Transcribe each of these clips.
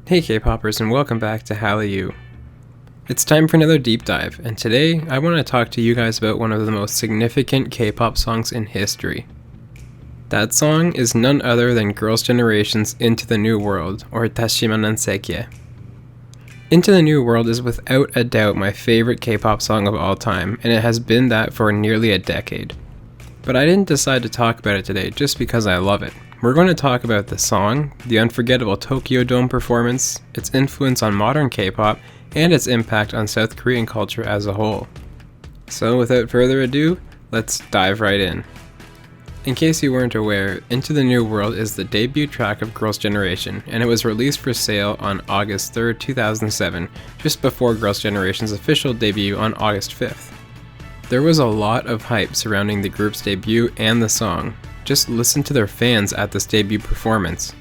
Hey K-popers, and welcome back to Hallyu. It's time for another deep dive, and today I want to talk to you guys about one of the most significant K-pop songs in history. That song is none other than Girls' Generation's Into the New World, or Tashima Nanseki. Into the New World is without a doubt my favorite K-pop song of all time, and it has been that for nearly a decade. But I didn't decide to talk about it today just because I love it. We're going to talk about the song, the unforgettable Tokyo Dome performance, its influence on modern K-pop, and its impact on South Korean culture as a whole. So without further ado, let's dive right in. In case you weren't aware, Into the New World is the debut track of Girls' Generation, and it was released for sale on August 3rd, 2007, just before Girls' Generation's official debut on August 5th. There was a lot of hype surrounding the group's debut and the song. Just listen to their fans at this debut performance.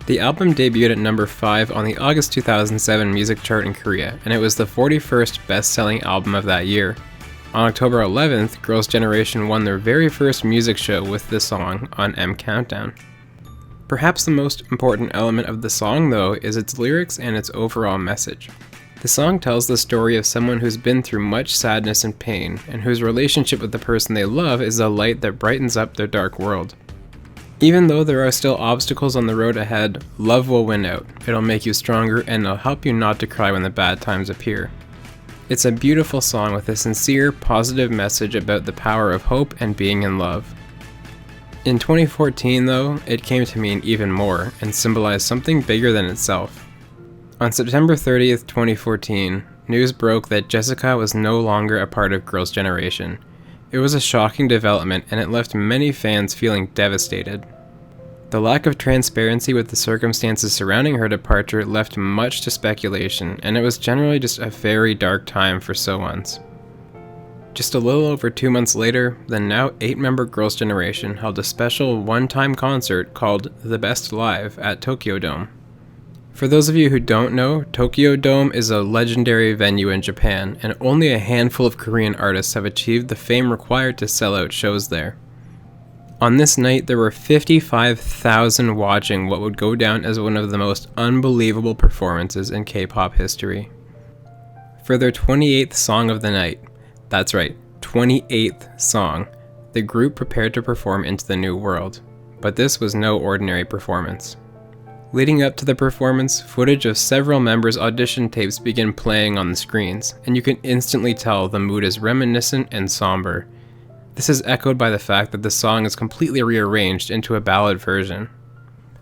The album debuted at number 5 on the August 2007 music chart in Korea, and it was the 41st best-selling album of that year. On October 11th, Girls' Generation won their very first music show with this song on M Countdown. Perhaps the most important element of the song, though, is its lyrics and its overall message. The song tells the story of someone who's been through much sadness and pain, and whose relationship with the person they love is a light that brightens up their dark world. Even though there are still obstacles on the road ahead, love will win out. It'll make you stronger, and it'll help you not to cry when the bad times appear. It's a beautiful song with a sincere, positive message about the power of hope and being in love. In 2014, though, it came to mean even more, and symbolized something bigger than itself. On September 30th, 2014, news broke that Jessica was no longer a part of Girls' Generation. It was a shocking development, and it left many fans feeling devastated. The lack of transparency with the circumstances surrounding her departure left much to speculation, and it was generally just a very dark time for Soewon's. Just a little over 2 months later, the now 8-member Girls' Generation held a special one-time concert called The Best Live at Tokyo Dome. For those of you who don't know, Tokyo Dome is a legendary venue in Japan, and only a handful of Korean artists have achieved the fame required to sell out shows there. On this night, there were 55,000 watching what would go down as one of the most unbelievable performances in K-pop history. For their 28th song of the night, that's right, 28th song, the group prepared to perform Into the New World, but this was no ordinary performance. Leading up to the performance, footage of several members' audition tapes begin playing on the screens, and you can instantly tell the mood is reminiscent and somber. This is echoed by the fact that the song is completely rearranged into a ballad version.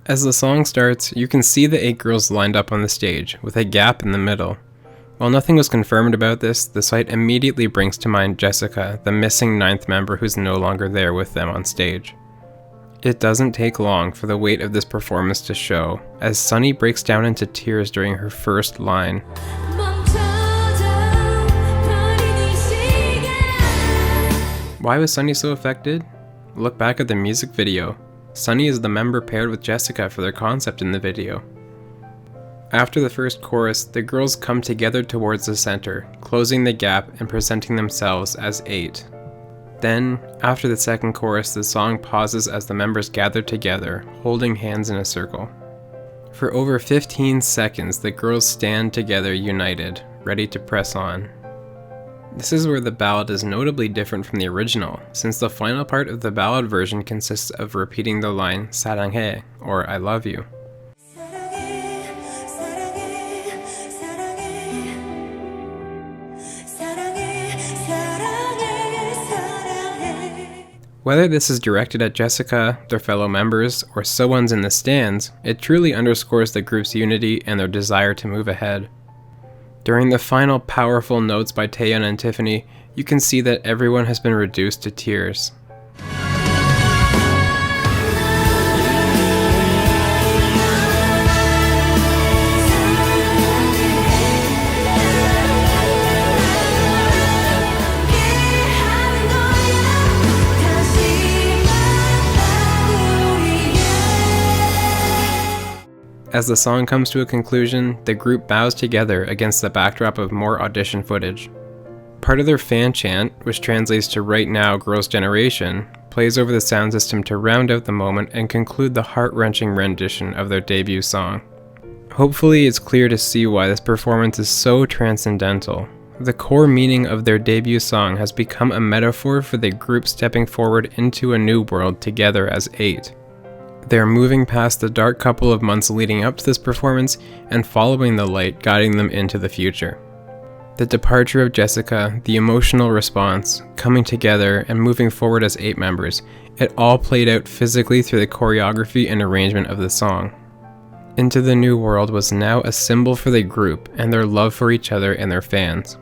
As the song starts, you can see the 8 girls lined up on the stage, with a gap in the middle. While nothing was confirmed about this, the sight immediately brings to mind Jessica, the missing 9th member who's no longer there with them on stage. It doesn't take long for the weight of this performance to show, as Sunny breaks down into tears during her first line. Why was Sunny so affected? Look back at the music video. Sunny is the member paired with Jessica for their concept in the video. After the first chorus, the girls come together towards the center, closing the gap and presenting themselves as 8. Then, after the second chorus, the song pauses as the members gather together, holding hands in a circle. For over 15 seconds, the girls stand together united, ready to press on. This is where the ballad is notably different from the original, since the final part of the ballad version consists of repeating the line "사랑해" or "I love you." Whether this is directed at Jessica, their fellow members, or Soewon's in the stands, it truly underscores the group's unity and their desire to move ahead. During the final powerful notes by Taeyeon and Tiffany, you can see that everyone has been reduced to tears. As the song comes to a conclusion, the group bows together against the backdrop of more audition footage. Part of their fan chant, which translates to "Right Now, Girls' Generation," plays over the sound system to round out the moment and conclude the heart-wrenching rendition of their debut song. Hopefully it's clear to see why this performance is so transcendental. The core meaning of their debut song has become a metaphor for the group stepping forward into a new world together as 8. They are moving past the dark couple of months leading up to this performance and following the light guiding them into the future. The departure of Jessica, the emotional response, coming together, and moving forward as 8 members, it all played out physically through the choreography and arrangement of the song. Into the New World was now a symbol for the group and their love for each other and their fans.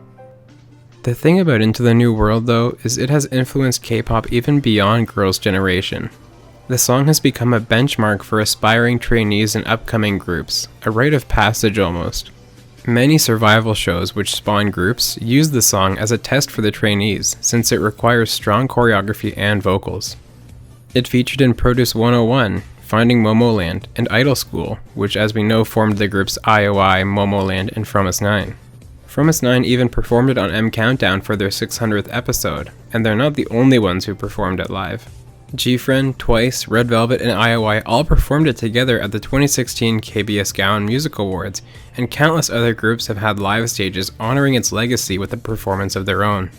The thing about Into the New World, though, is it has influenced K-pop even beyond Girls' Generation. The song has become a benchmark for aspiring trainees and upcoming groups, a rite of passage almost. Many survival shows which spawn groups use the song as a test for the trainees, since it requires strong choreography and vocals. It featured in Produce 101, Finding Momoland, and Idol School, which as we know formed the groups IOI, Momoland, and From Us 9. From Us 9 even performed it on M Countdown for their 600th episode, and they're not the only ones who performed it live. GFriend, Twice, Red Velvet, and IOI all performed it together at the 2016 KBS Gaon Music Awards, and countless other groups have had live stages honoring its legacy with a performance of their own.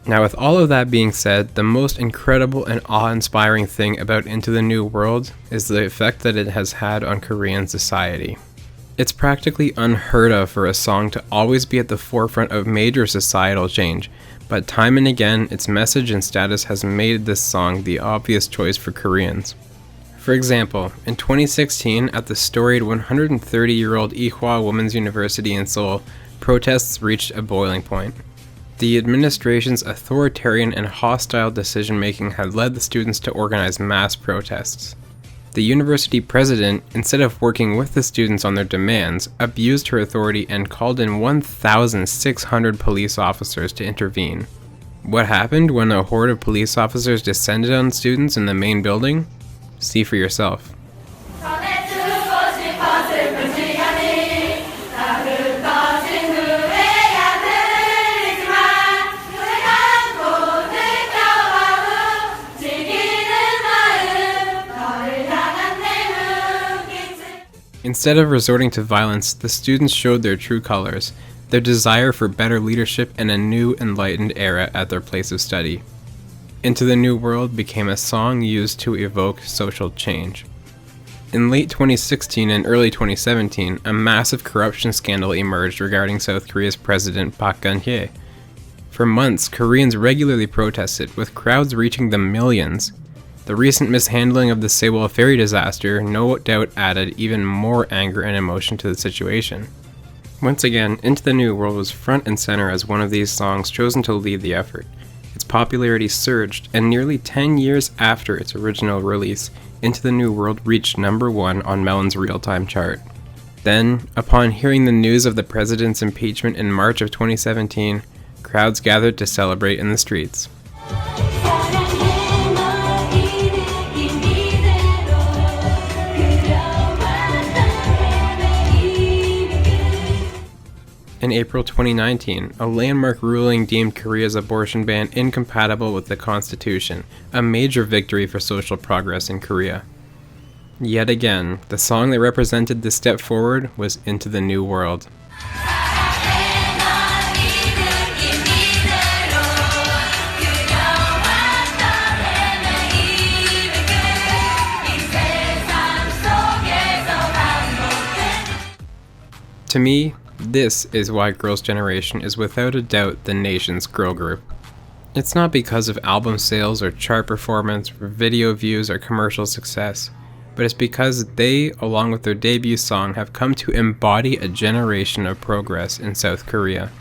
Now, with all of that being said, the most incredible and awe-inspiring thing about Into the New World is the effect that it has had on Korean society. It's practically unheard of for a song to always be at the forefront of major societal change, but time and again, its message and status has made this song the obvious choice for Koreans. For example, in 2016, at the storied 130-year-old Ewha Women's University in Seoul, protests reached a boiling point. The administration's authoritarian and hostile decision-making had led the students to organize mass protests. The university president, instead of working with the students on their demands, abused her authority and called in 1,600 police officers to intervene. What happened when a horde of police officers descended on students in the main building? See for yourself. Instead of resorting to violence, the students showed their true colors, their desire for better leadership and a new enlightened era at their place of study. Into the New World became a song used to evoke social change. In late 2016 and early 2017, a massive corruption scandal emerged regarding South Korea's President Park Geun-hye. For months, Koreans regularly protested, with crowds reaching the millions. The recent mishandling of the Sewol ferry disaster no doubt added even more anger and emotion to the situation. Once again, Into the New World was front and center as one of these songs chosen to lead the effort. Its popularity surged, and nearly 10 years after its original release, Into the New World reached number 1 on Melon's real-time chart. Then, upon hearing the news of the president's impeachment in March of 2017, crowds gathered to celebrate in the streets. In April 2019, a landmark ruling deemed Korea's abortion ban incompatible with the Constitution, a major victory for social progress in Korea. Yet again, the song that represented this step forward was Into the New World. To me, this is why Girls' Generation is without a doubt the nation's girl group. It's not because of album sales or chart performance or video views or commercial success, but it's because they, along with their debut song, have come to embody a generation of progress in South Korea.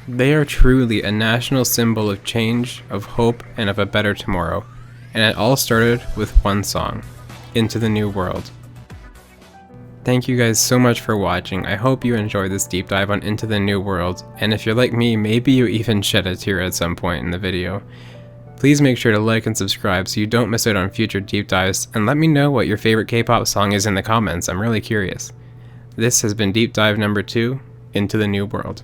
They are truly a national symbol of change, of hope, and of a better tomorrow, and it all started with one song, Into the New World. Thank you guys so much for watching. I hope you enjoyed this deep dive on Into the New World, and if you're like me, maybe you even shed a tear at some point in the video. Please make sure to like and subscribe so you don't miss out on future deep dives, and let me know what your favorite K-pop song is in the comments. I'm really curious. This has been Deep Dive number 2, Into the New World.